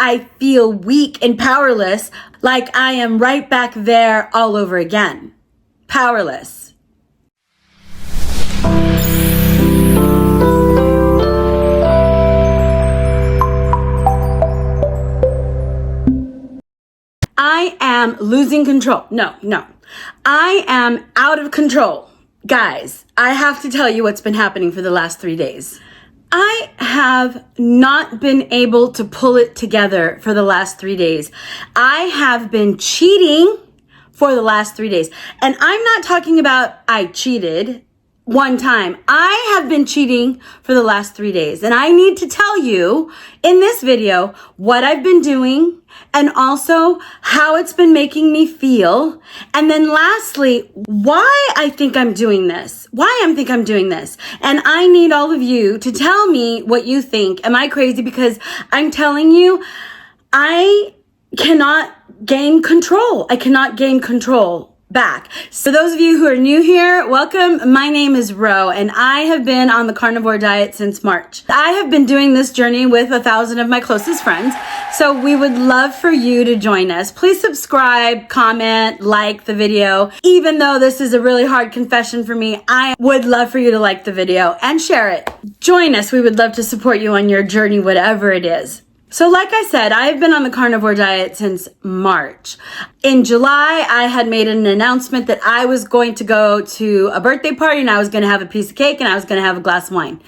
I feel weak and powerless, like I am right back there all over again. Powerless. I am losing control. No. I am out of control. Guys, I have to tell you what's been happening for the last 3 days. I have not been able to pull it together for the last 3 days. I have been cheating for the last 3 days. And I'm not talking about I cheated one time. I have been cheating for the last 3 days. And I need to tell you in this video what I've been doing and also how it's been making me feel. And then lastly, why I think I'm doing this. And I need all of you to tell me what you think. Am I crazy? Because I'm telling you, I cannot gain control. I cannot gain control back. So those of you who are new here, welcome. My name is Ro, and I have been on the carnivore diet since March. I have been doing this journey with 1,000 of my closest friends, so we would love for you to join us. Please subscribe, comment, like the video. Even though this is a really hard confession for me, I would love for you to like the video and share it. Join us. We would love to support you on your journey, whatever it is. So like I said, I've been on the carnivore diet since March. In July, I had made an announcement that I was going to go to a birthday party and I was going to have a piece of cake and I was going to have a glass of wine.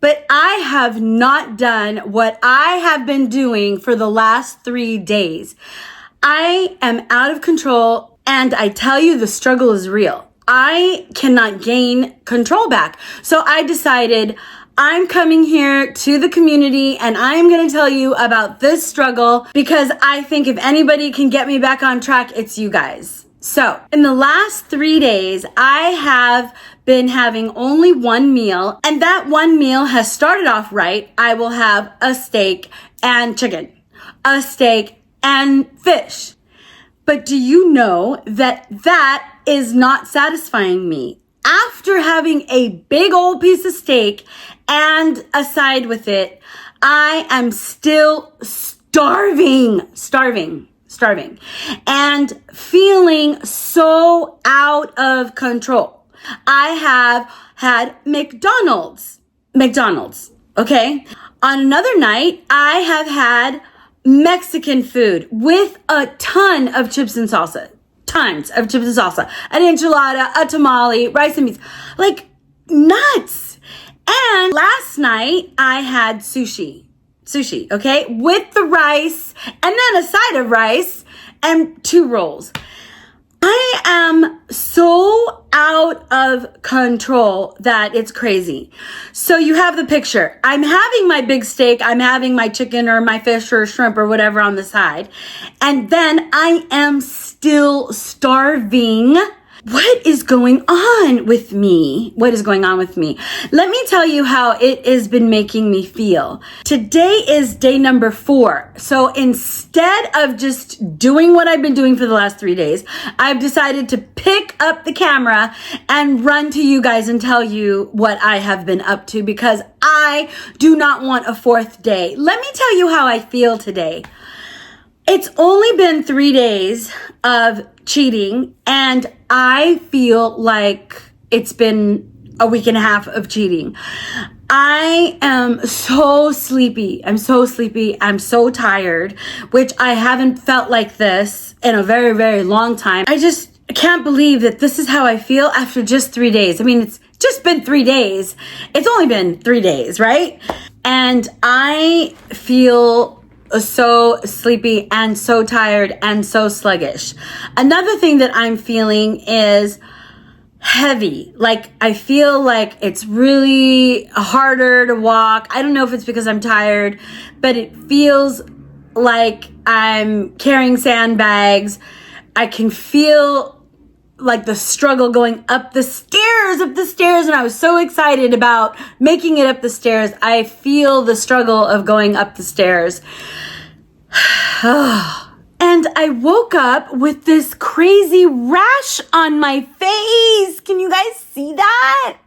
But I have not done what I have been doing for the last 3 days. I am out of control, and I tell you, the struggle is real. I cannot gain control back. So I decided I'm coming here to the community and I'm going to tell you about this struggle because I think if anybody can get me back on track, it's you guys. So in the last 3 days, I have been having only one meal, and that one meal has started off right. I will have a steak and chicken, a steak and fish. But do you know that that is not satisfying me? After having a big old piece of steak and a side with it, I am still starving, and feeling so out of control. I have had McDonald's, okay? On another night, I have had Mexican food with a ton of chips and salsa. Tons of chips and salsa, an enchilada, a tamale, rice and beans, like nuts. And last night I had sushi, okay, with the rice and then a side of rice and 2 rolls. I am so out of control that it's crazy. So you have the picture. I'm having my big steak. I'm having my chicken or my fish or shrimp or whatever on the side. And then I am still starving. What is going on with me? Let me tell you how it has been making me feel. Today is day number 4. So instead of just doing what I've been doing for the last 3 days, I've decided to pick up the camera and run to you guys and tell you what I have been up to because I do not want a 4th day. Let me tell you how I feel today. It's only been 3 days of cheating, and I feel like it's been a week and a half of cheating. I am so sleepy. I'm so tired, which I haven't felt like this in a very, very long time. I just can't believe that this is how I feel after just 3 days. I mean, it's just been 3 days. It's only been 3 days, right? And I feel so sleepy and so tired and so sluggish. Another thing that I'm feeling is heavy. Like I feel like it's really harder to walk. I don't know if it's because I'm tired, but it feels like I'm carrying sandbags. I can feel like the struggle going up the stairs, and I was so excited about making it up the stairs. I feel the struggle of going up the stairs. And I woke up with this crazy rash on my face. Can you guys see that?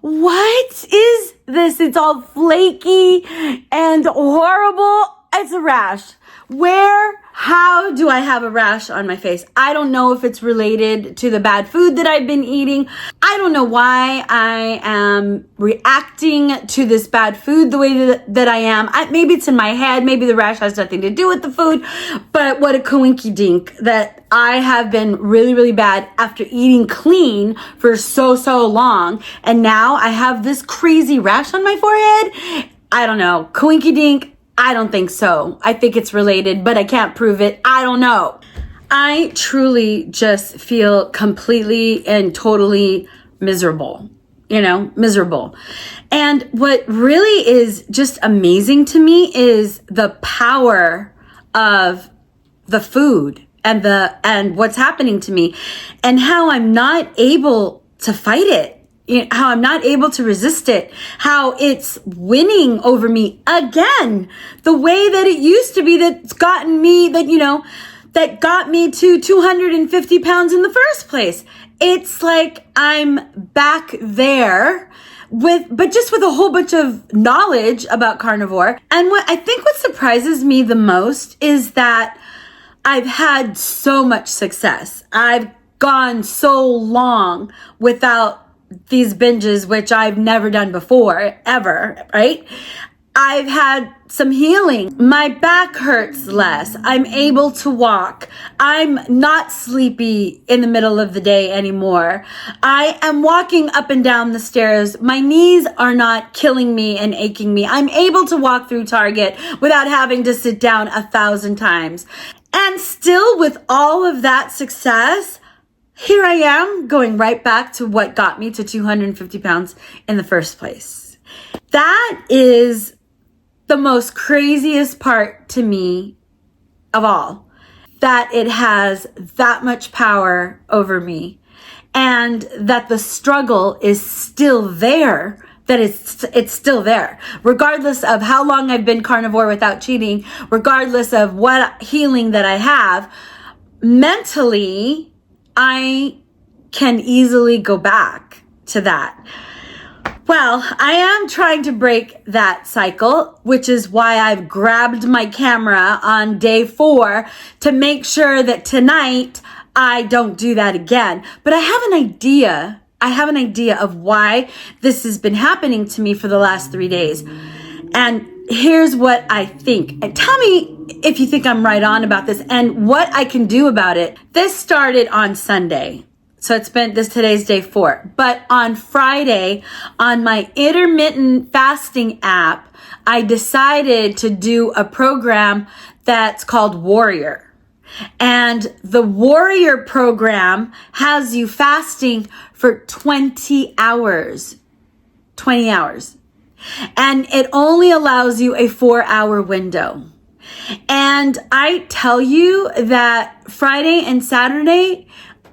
What is this? It's all flaky and horrible. It's a rash. How do I have a rash on my face? I don't know if it's related to the bad food that I've been eating. I don't know why I am reacting to this bad food the way that I am. Maybe it's in my head. Maybe the rash has nothing to do with the food. But what a coinky dink that I have been really, really bad after eating clean for so long. And now I have this crazy rash on my forehead. I don't know. Coinky dink. I don't think so. I think it's related, but I can't prove it. I don't know. I truly just feel completely and totally miserable, miserable. And what really is just amazing to me is the power of the food and what's happening to me and how I'm not able to fight it. How I'm not able to resist it, how it's winning over me again, the way that it used to be that got me to 250 pounds in the first place. It's like I'm back there but just with a whole bunch of knowledge about carnivore. And what surprises me the most is that I've had so much success. I've gone so long without these binges, which I've never done before, ever, right? I've had some healing. My back hurts less. I'm able to walk. I'm not sleepy in the middle of the day anymore. I am walking up and down the stairs. My knees are not killing me and aching me. I'm able to walk through Target without having to sit down 1,000 times. And still with all of that success, here I am going right back to what got me to 250 pounds in the first place. That is the most craziest part to me of all, that it has that much power over me and that the struggle is still there, that it's still there. Regardless of how long I've been carnivore without cheating, regardless of what healing that I have, mentally, I can easily go back to that. Well, I am trying to break that cycle, which is why I've grabbed my camera on day 4 to make sure that tonight I don't do that again. But I have an idea. Of why this has been happening to me for the last 3 days. And here's what I think. And tell me if you think I'm right on about this and what I can do about it. This started on Sunday. So today's day 4. But on Friday, on my intermittent fasting app, I decided to do a program that's called Warrior. And the Warrior program has you fasting for 20 hours. 20 hours. And it only allows you a 4-hour window. And I tell you that Friday and Saturday,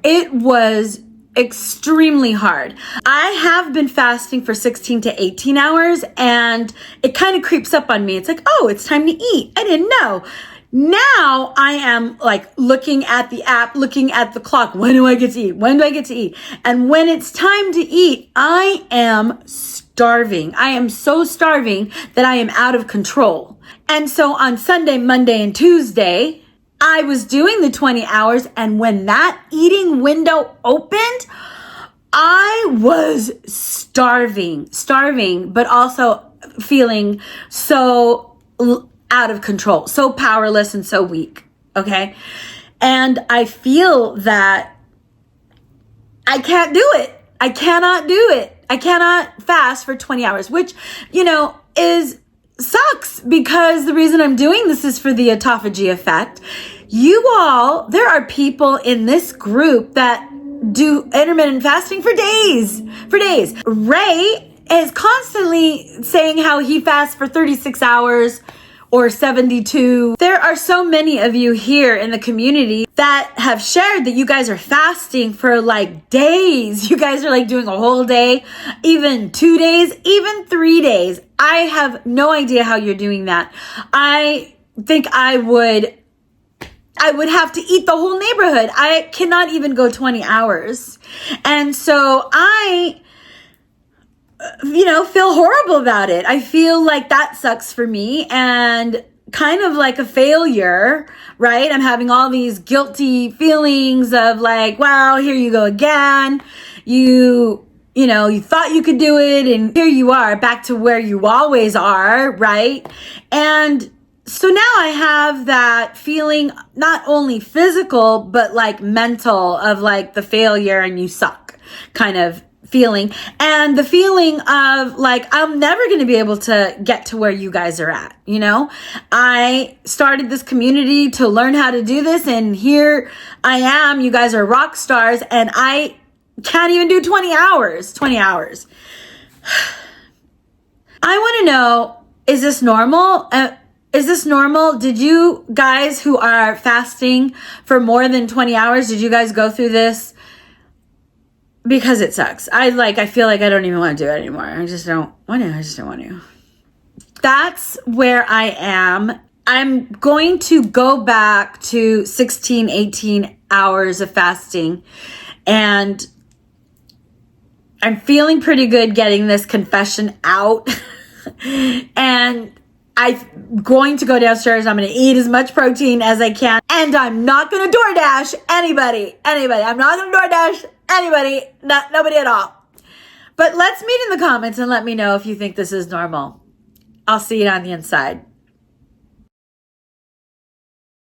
it was extremely hard. I have been fasting for 16 to 18 hours and it kind of creeps up on me. It's like, oh, it's time to eat. I didn't know. Now I am like looking at the app, looking at the clock. When do I get to eat? When do I get to eat? And when it's time to eat, I am starving. I am so starving that I am out of control. And so on Sunday, Monday, and Tuesday, I was doing the 20 hours. And when that eating window opened, I was starving, but also feeling so out of control, so powerless and so weak. Okay. And I feel that I can't do it. I cannot do it. I cannot fast for 20 hours, which, sucks because the reason I'm doing this is for the autophagy effect. There are people in this group that do intermittent fasting for days. Ray is constantly saying how he fasts for 36 hours or 72. There are so many of you here in the community that have shared that you guys are fasting for like days. You guys are like doing a whole day, even 2 days, even 3 days. I have no idea how you're doing that. I think I would have to eat the whole neighborhood. I cannot even go 20 hours. And so I feel horrible about it. I feel like that sucks for me. And kind of like a failure, right? I'm having all these guilty feelings of like, wow, here you go again. You thought you could do it, and here you are back to where you always are, right? And so now I have that feeling, not only physical, but like mental, of like the failure and you suck kind of feeling. And the feeling of like, I'm never going to be able to get to where you guys are at. I started this community to learn how to do this, and here I am. You guys are rock stars, and I can't even do 20 hours. I want to know, is this normal? Is this normal? Did you guys who are fasting for more than 20 hours, did you guys go through this? Because it sucks. I feel like I don't even want to do it anymore. I just don't want to. That's where I am. I'm going to go back to 16, 18 hours of fasting, and I'm feeling pretty good getting this confession out. And I'm going to go downstairs. I'm going to eat as much protein as I can. And I'm not going to DoorDash anybody. I'm not going to DoorDash anybody. Nobody at all. But let's meet in the comments and let me know if you think this is normal. I'll see it on the inside.